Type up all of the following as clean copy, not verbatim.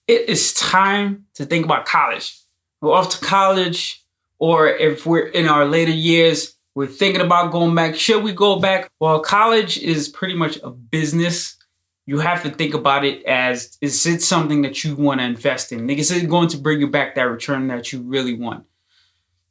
It is time to think about college. We're off to college, or if we're in our later years, we're thinking about going back. Should we go back? Well, college is pretty much a business. You have to think about it as, is it something that you want to invest in? Like, is it going to bring you back that return that you really want?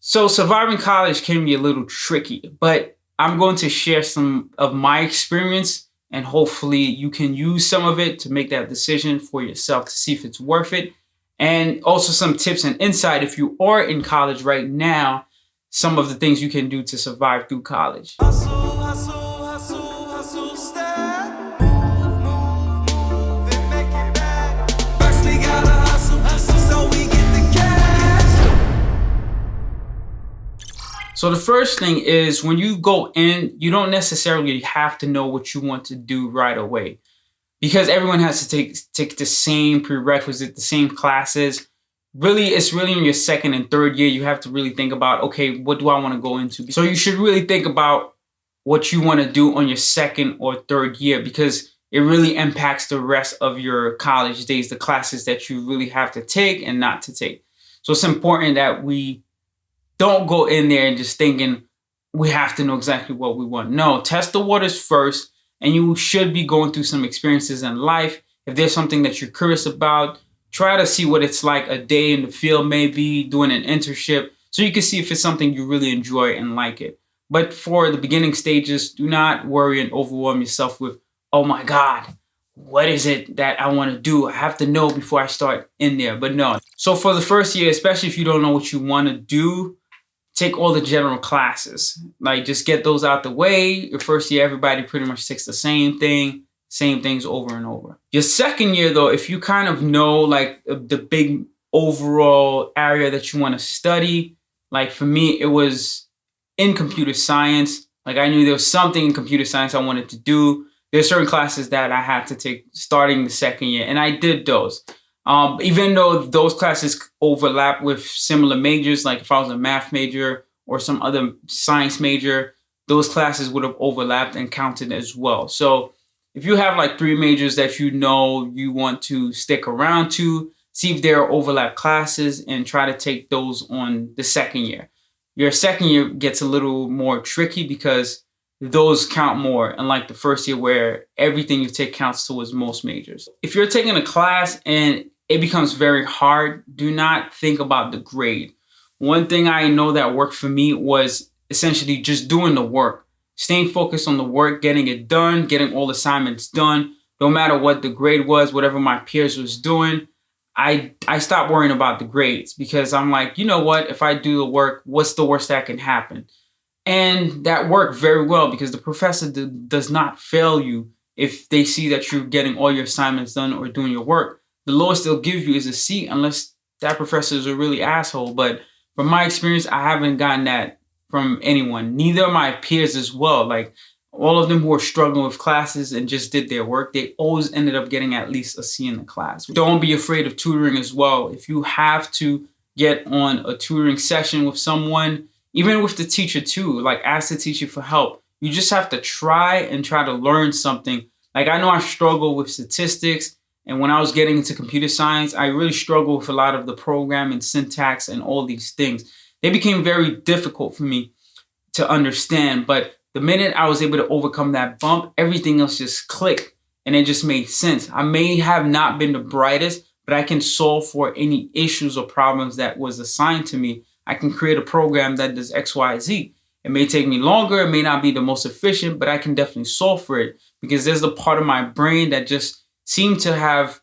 So surviving college can be a little tricky, but I'm going to share some of my experience, and hopefully you can use some of it to make that decision for yourself to see if it's worth it. And also some tips and insight if you are in college right now, some of the things you can do to survive through college. Hustle, hustle, hustle, hustle, step. Move, and make it back. First we gotta hustle, so we get the cash. So the first thing is, when you go in, you don't necessarily have to know what you want to do right away, because everyone has to take the same prerequisite, the same classes. Really, it's really in your second and third year you have to really think about, okay, what do I want to go into? So you should really think about what you want to do on your second or third year, because it really impacts the rest of your college days, the classes that you really have to take and not to take. So it's important that we don't go in there and just thinking we have to know exactly what we want. No, test the waters first, and you should be going through some experiences in life. If there's something that you're curious about, try to see what it's like a day in the field, maybe doing an internship, so you can see if it's something you really enjoy and like it. But for the beginning stages, do not worry and overwhelm yourself with, oh my God, what is it that I want to do? I have to know before I start in there. But no. So for the first year, especially if you don't know what you want to do, take all the general classes. Like, just get those out the way. Your first year, everybody pretty much takes the same things over and over. Your second year, though, if you kind of know like the big overall area that you want to study, like for me, it was in computer science. Like, I knew there was something in computer science I wanted to do. There's certain classes that I had to take starting the second year, and I did those. Even though those classes overlap with similar majors, like if I was a math major or some other science major, those classes would have overlapped and counted as well. So if you have like 3 majors that you know you want to stick around to, see if there are overlap classes and try to take those on the second year. Your second year gets a little more tricky because those count more, unlike the first year where everything you take counts towards most majors. If you're taking a class and it becomes very hard, do not think about the grade. One thing I know that worked for me was essentially just doing the work. Staying focused on the work, getting it done, getting all assignments done. No matter what the grade was, whatever my peers was doing, I stopped worrying about the grades, because I'm like, you know what? If I do the work, what's the worst that can happen? And that worked very well, because the professor does not fail you if they see that you're getting all your assignments done or doing your work. The lowest they'll give you is a C, unless that professor is a really asshole. But from my experience, I haven't gotten that from anyone. Neither of my peers as well. Like, all of them who were struggling with classes and just did their work, they always ended up getting at least a C in the class. Don't be afraid of tutoring as well. If you have to get on a tutoring session with someone, even with the teacher too, like, ask the teacher for help. You just have to try to learn something. Like, I know I struggle with statistics, and when I was getting into computer science, I really struggled with a lot of the programming, syntax, and all these things. They became very difficult for me to understand, but the minute I was able to overcome that bump, everything else just clicked, and it just made sense. I may have not been the brightest, but I can solve for any issues or problems that was assigned to me. I can create a program that does X, Y, Z. It may take me longer, it may not be the most efficient, but I can definitely solve for it, because there's the part of my brain that just seemed to have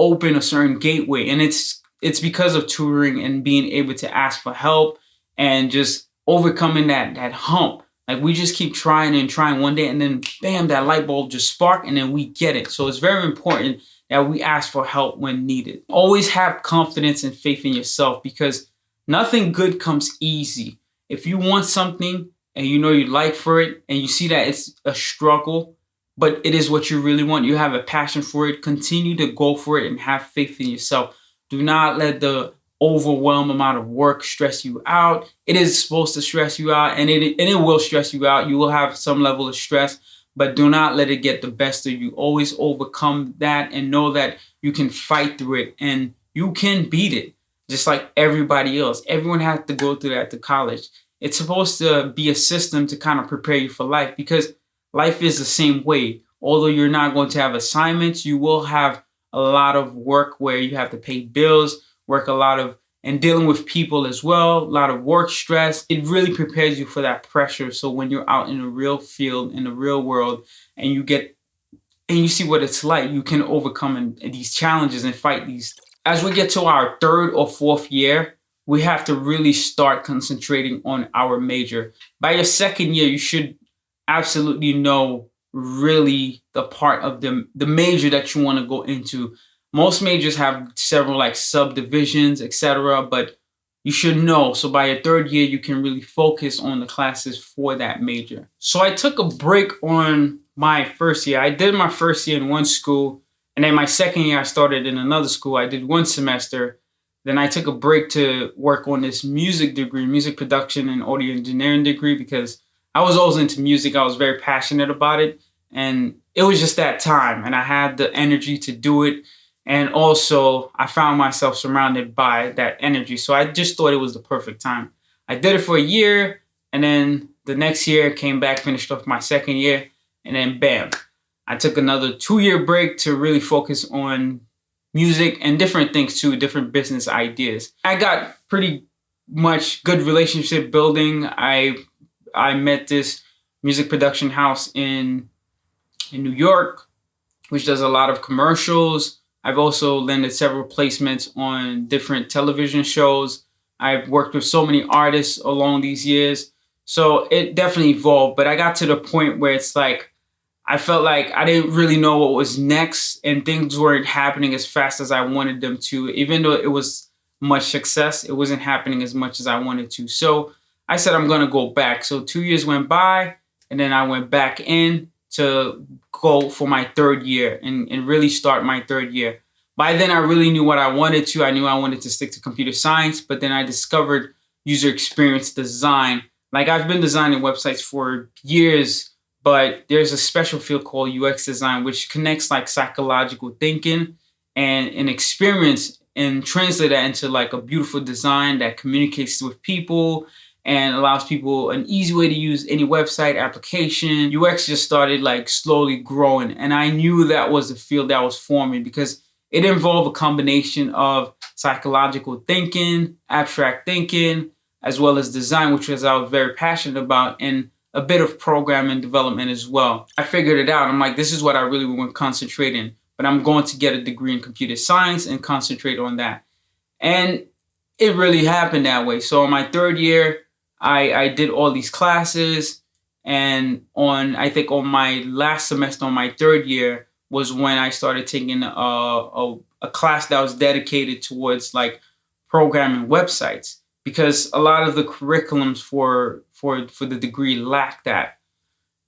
opened a certain gateway. And it's because of tutoring and being able to ask for help and just overcoming that hump. Like, we just keep trying and trying one day, and then bam, that light bulb just spark, and then we get it. So it's very important that we ask for help when needed. Always have confidence and faith in yourself, because nothing good comes easy. If you want something and you know you like for it, and you see that it's a struggle, but it is what you really want, you have a passion for it, continue to go for it and have faith in yourself. Do not let the overwhelming amount of work stress you out. It is supposed to stress you out, and it will stress you out. You will have some level of stress, but do not let it get the best of you. Always overcome that and know that you can fight through it and you can beat it just like everybody else. Everyone has to go through that to college. It's supposed to be a system to kind of prepare you for life, because life is the same way. Although you're not going to have assignments, you will have a lot of work where you have to pay bills, work a lot of, and dealing with people as well, a lot of work stress. It really prepares you for that pressure. So when you're out in the real field, in the real world, and you see what it's like, you can overcome these challenges and fight these. As we get to our third or fourth year, we have to really start concentrating on our major. By your second year, you should absolutely know really the part of the major that you want to go into. Most majors have several like subdivisions, etc., but you should know. So by your third year, you can really focus on the classes for that major. So I took a break on my first year. I did my first year in one school, and then my second year I started in another school. I did one semester. Then I took a break to work on this music degree, music production and audio engineering degree, because I was always into music. I was very passionate about it. And it was just that time. And I had the energy to do it. And also, I found myself surrounded by that energy. So I just thought it was the perfect time. I did it for a year. And then the next year, came back, finished off my second year. And then bam, I took another 2-year break to really focus on music and different things too, different business ideas. I got pretty much good relationship building. I met this music production house in New York, which does a lot of commercials. I've also landed several placements on different television shows. I've worked with so many artists along these years. So it definitely evolved. But I got to the point where it's like, I felt like I didn't really know what was next, and things weren't happening as fast as I wanted them to. Even though it was much success, it wasn't happening as much as I wanted to. So I said, I'm going to go back. So 2 years went by, and then I went back in to go for my third year and really start my third year. By then, I really knew what I wanted to. I knew I wanted to stick to computer science, but then I discovered user experience design. Like, I've been designing websites for years, but there's a special field called UX design, which connects like psychological thinking and an experience and translate that into like a beautiful design that communicates with people and allows people an easy way to use any website application. UX just started like slowly growing. And I knew that was the field that was forming, because it involved a combination of psychological thinking, abstract thinking, as well as design, which was I was very passionate about, and a bit of programming development as well. I figured it out. I'm like, this is what I really want to concentrate in, but I'm going to get a degree in computer science and concentrate on that. And it really happened that way. So in my third year, I did all these classes, and I think on my last semester on my third year was when I started taking a class that was dedicated towards like programming websites, because a lot of the curriculums for the degree lacked that,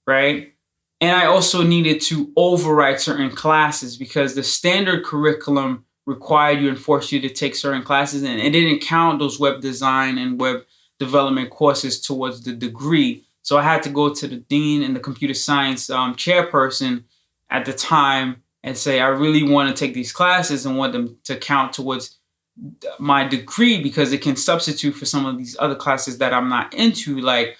right? And I also needed to override certain classes, because the standard curriculum required you and forced you to take certain classes, and it didn't count those web design and web development courses towards the degree. So I had to go to the dean and the computer science chairperson at the time and say, I really want to take these classes and want them to count towards my degree, because it can substitute for some of these other classes that I'm not into, like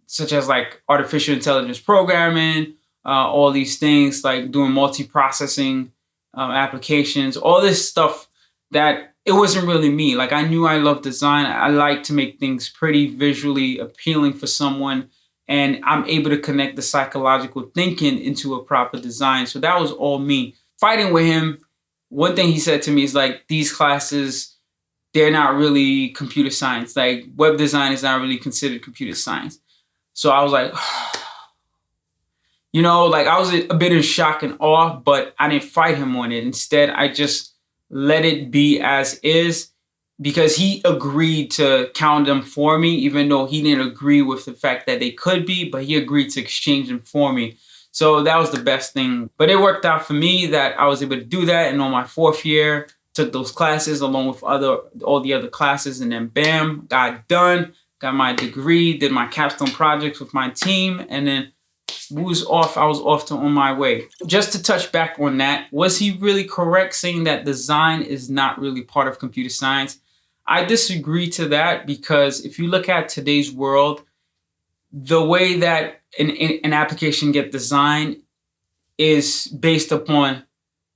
such as like artificial intelligence programming, all these things like doing multi-processing applications, all this stuff that it wasn't really me. Like, I knew I loved design. I like to make things pretty visually appealing for someone, and I'm able to connect the psychological thinking into a proper design. So that was all me. Fighting with him, one thing he said to me is like, these classes, they're not really computer science. Like, web design is not really considered computer science. So I was like, like I was a bit in shock and awe, but I didn't fight him on it. Instead, I just let it be as is, because he agreed to count them for me, even though he didn't agree with the fact that they could be, but he agreed to exchange them for me. So that was the best thing. But it worked out for me that I was able to do that. And on my fourth year, took those classes along with all the other classes, and then bam, got done, got my degree, did my capstone projects with my team, and then we was off. I was off to on my way. Just to touch back on that, was he really correct saying that design is not really part of computer science? I disagree to that, because if you look at today's world, the way that an application get designed is based upon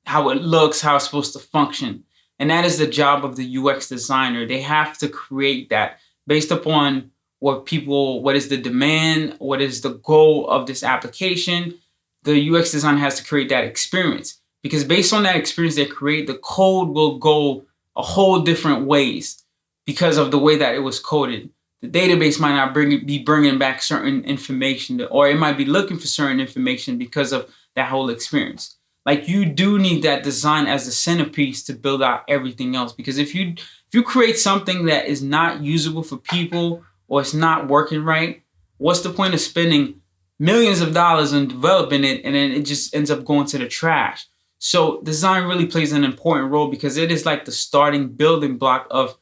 how it looks, how it's supposed to function. And that is the job of the UX designer. They have to create that based upon what is the demand, what is the goal of this application. The UX designer has to create that experience, because based on that experience they create, the code will go a whole different ways because of the way that it was coded. The database might not be bringing back certain information, or it might be looking for certain information because of that whole experience. Like, you do need that design as the centerpiece to build out everything else. Because if you create something that is not usable for people, or it's not working right, what's the point of spending millions of dollars on developing it and then it just ends up going to the trash? So design really plays an important role, because it is like the starting building block of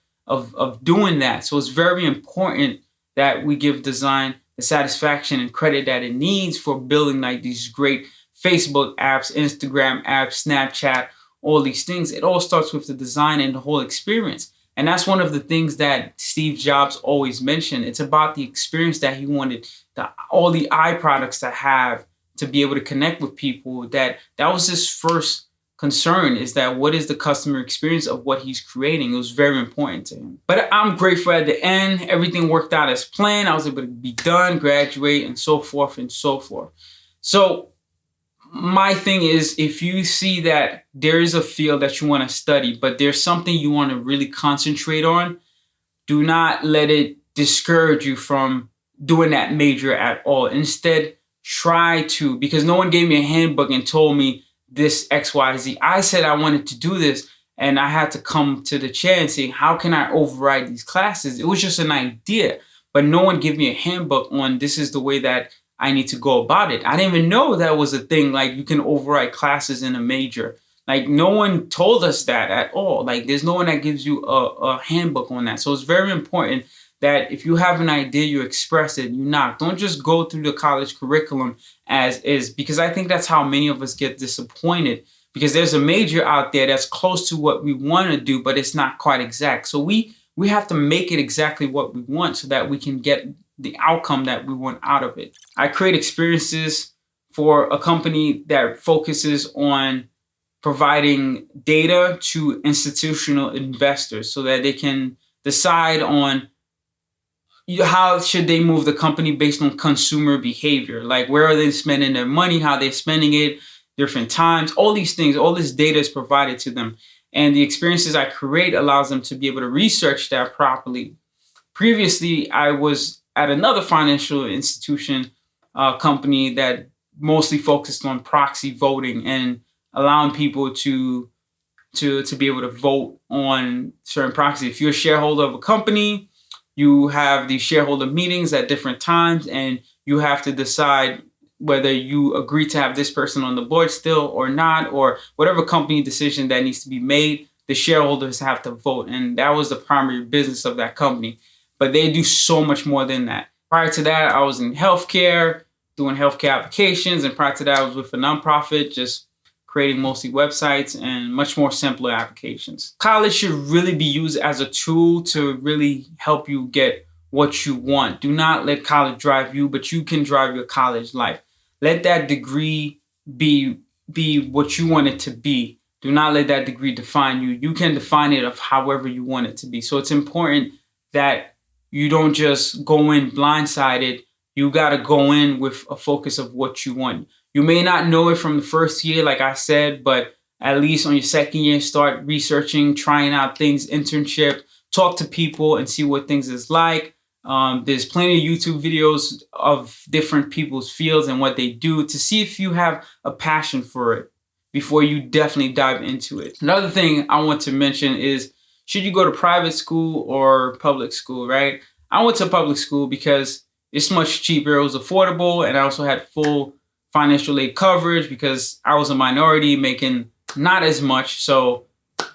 doing that. So it's very important that we give design the satisfaction and credit that it needs for building like these great Facebook apps, Instagram apps, Snapchat, all these things. It all starts with the design and the whole experience. And that's one of the things that Steve Jobs always mentioned. It's about the experience that he wanted all the iProducts to have, to be able to connect with people. That was his first concern, is that what is the customer experience of what he's creating. It was very important to him. But I'm grateful at the end. Everything worked out as planned. I was able to be done, graduate, and so forth and so forth. So my thing is, if you see that there is a field that you want to study, but there's something you want to really concentrate on, do not let it discourage you from doing that major at all. Instead, try to, because no one gave me a handbook and told me this XYZ. I said I wanted to do this, and I had to come to the chair and say, how can I override these classes? It was just an idea, but no one gave me a handbook on this is the way that I need to go about it. I didn't even know that was a thing. Like, you can override classes in a major. Like, no one told us that at all. Like, there's no one that gives you a handbook on that. So it's very important that if you have an idea, you express it, you knock. Don't just go through the college curriculum as is, because I think that's how many of us get disappointed, because there's a major out there that's close to what we want to do, but it's not quite exact. So we have to make it exactly what we want so that we can get the outcome that we want out of it. I create experiences for a company that focuses on providing data to institutional investors so that they can decide on how should they move the company based on consumer behavior. Like, where are they spending their money, how they're spending it, different times, all these things, all this data is provided to them. And the experiences I create allows them to be able to research that properly. Previously, I was at another financial institution company that mostly focused on proxy voting and allowing people to be able to vote on certain proxies. If you're a shareholder of a company, you have these shareholder meetings at different times, and you have to decide whether you agree to have this person on the board still or not, or whatever company decision that needs to be made, the shareholders have to vote. And that was the primary business of that company. But they do so much more than that. Prior to that, I was in healthcare, doing healthcare applications. And prior to that, I was with a nonprofit, just creating mostly websites and much more simpler applications. College should really be used as a tool to really help you get what you want. Do not let college drive you, but you can drive your college life. Let that degree be what you want it to be. Do not let that degree define you. You can define it of however you want it to be. So it's important that you don't just go in blindsided. You got to go in with a focus of what you want. You may not know it from the first year, like I said, but at least on your second year, start researching, trying out things, internship, talk to people and see what things is like. There's plenty of YouTube videos of different people's fields and what they do to see if you have a passion for it before you definitely dive into it. Another thing I want to mention is, should you go to private school or public school, right? I went to public school because it's much cheaper. It was affordable, and I also had full financial aid coverage because I was a minority making not as much. So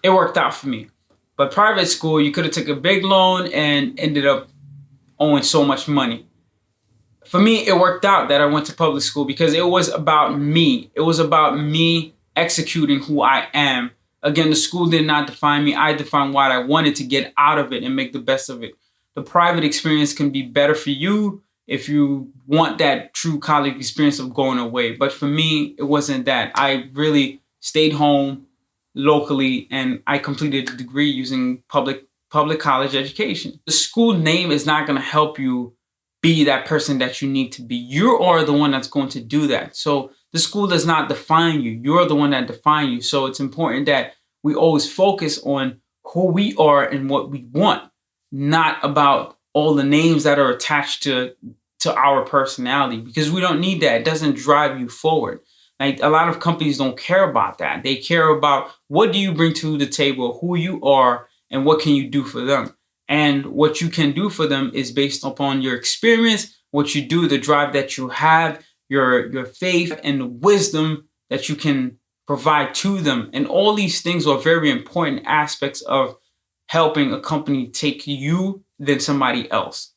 it worked out for me. But private school, you could have took a big loan and ended up owing so much money. For me, it worked out that I went to public school because it was about me. It was about me executing who I am. Again, the school did not define me. I defined what I wanted to get out of it and make the best of it. The private experience can be better for you if you want that true college experience of going away. But for me, it wasn't that. I really stayed home locally and I completed a degree using public college education. The school name is not going to help you be that person that you need to be. You are the one that's going to do that. So the school does not define you. You're the one that defines you. So it's important that we always focus on who we are and what we want, not about all the names that are attached to our personality, because we don't need that. It doesn't drive you forward. Like, a lot of companies don't care about that. They care about what do you bring to the table, who you are, and what can you do for them. And what you can do for them is based upon your experience, what you do, the drive that you have, your faith and the wisdom that you can provide to them. And all these things are very important aspects of helping a company take you than somebody else.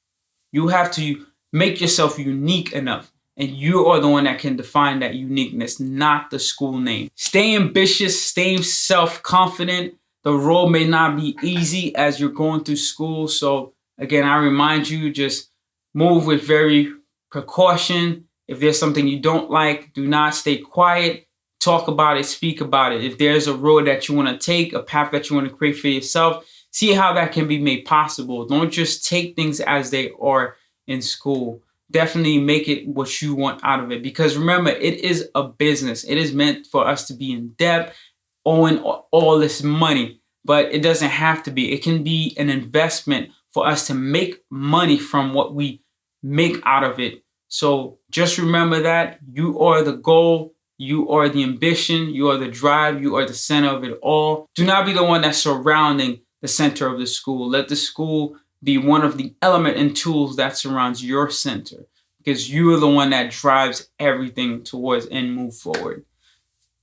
You have to make yourself unique enough, and you are the one that can define that uniqueness, not the school name. Stay ambitious, stay self-confident. The road may not be easy as you're going through school. So again, I remind you, just move with very precaution. If there's something you don't like, do not stay quiet. Talk about it, speak about it. If there's a road that you want to take, a path that you want to create for yourself, see how that can be made possible. Don't just take things as they are in school. Definitely make it what you want out of it. Because remember, it is a business. It is meant for us to be in debt, owing all this money, but it doesn't have to be. It can be an investment for us to make money from what we make out of it. So just remember that you are the goal, you are the ambition, you are the drive, you are the center of it all. Do not be the one that's surrounding the center of the school. Let the school be one of the element and tools that surrounds your center, because you are the one that drives everything towards and move forward.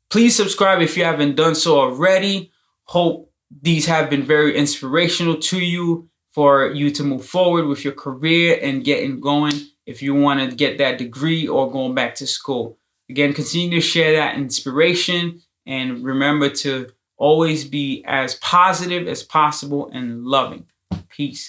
Please subscribe if you haven't done so already. Hope these have been very inspirational to you for you to move forward with your career and getting going if you want to get that degree or going back to school. Again, continue to share that inspiration, and remember to always be as positive as possible and loving. Peace.